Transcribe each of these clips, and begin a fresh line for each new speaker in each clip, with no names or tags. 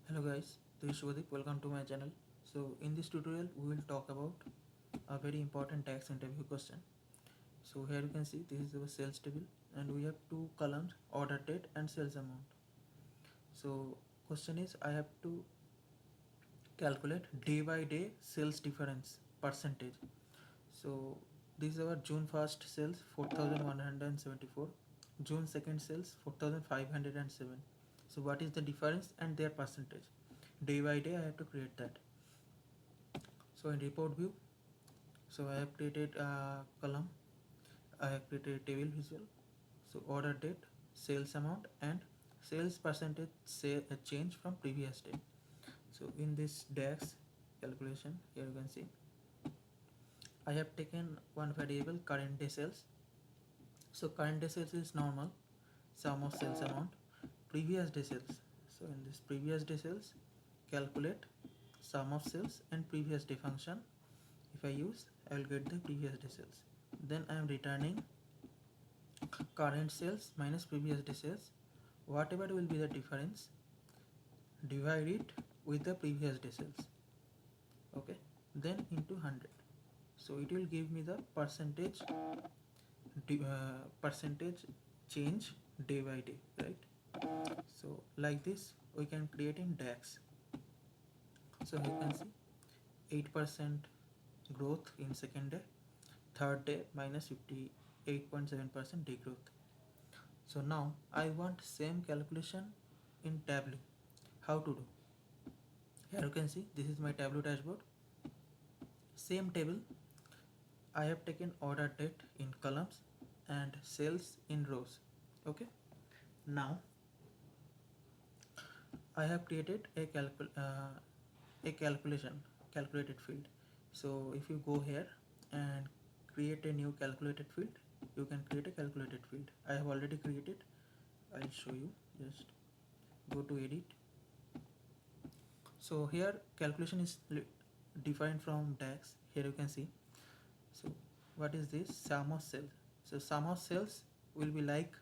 Hello guys, this is Shubhadeep. Welcome to my channel. So in this tutorial we will talk about a very important tax interview question. So here you can see this is our sales table and we have two columns, order date and sales amount. So question is I have to calculate day by day sales difference percentage. So this is our June 1st sales 4174, June 2nd sales 4507. So what is the difference and their percentage? Day by day I have to create that. So in report view, so I have created a column, I have created a table visual. So order date, sales amount and sales percentage say a change from previous day. So in this DAX calculation, here you can see I have taken one variable current day sales. So current day sales is normal sum of sales amount, previous day sales. So in this previous day sales, calculate sum of sales and previous day function. If I use, I will get the previous day sales. Then I am returning current sales minus previous day sales. Whatever will be the difference, divide it with the previous day sales. Okay, then into 100. So it will give me the percentage change day by day, right? So like this we can create in DAX. So you can see 8% growth in second day, third day minus 58.7% degrowth. So now I want same calculation in Tableau. How to do? Here you can see this is my Tableau dashboard. Same table, I have taken order date in columns and sales in rows. Okay. Now I have created a calculated field. So if you go here and create a new calculated field, you can create a calculated field. I have already created. I'll show you. Just go to edit. So here calculation is defined from DAX. Here you can see. So what is this? Sum of sales. So sum of sales will be like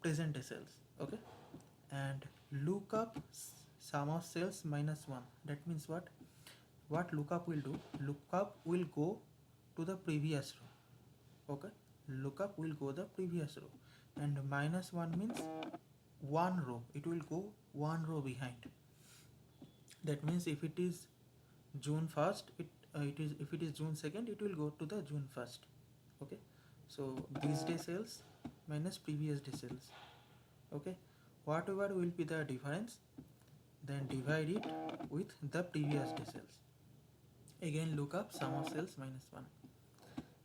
present day sales. Okay. And lookup sum of sales minus 1. That means what lookup will do? Lookup will go to the previous row. Okay, lookup will go the previous row, and minus 1 means one row, it will go one row behind. That means if it is June 1st, if it is June 2nd, it will go to the June 1st. Okay, so this day sales minus previous day sales. Okay, whatever will be the difference, then divide it with the previous day sales. Again look up sum of sales minus 1,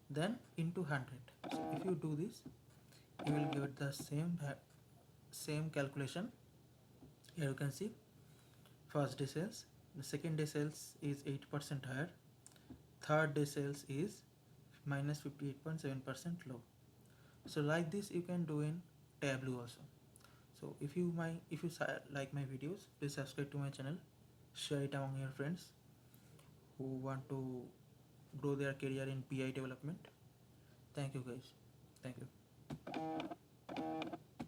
then into 100. So if you do this, you will get the same calculation. Here you can see first day sales, the second day sales is 8% higher, third day sales is minus 58.7% low. So like this you can do in Tableau also. So if you like my videos, please subscribe to my channel, share it among your friends who want to grow their career in BI development. Thank you guys. Thank you.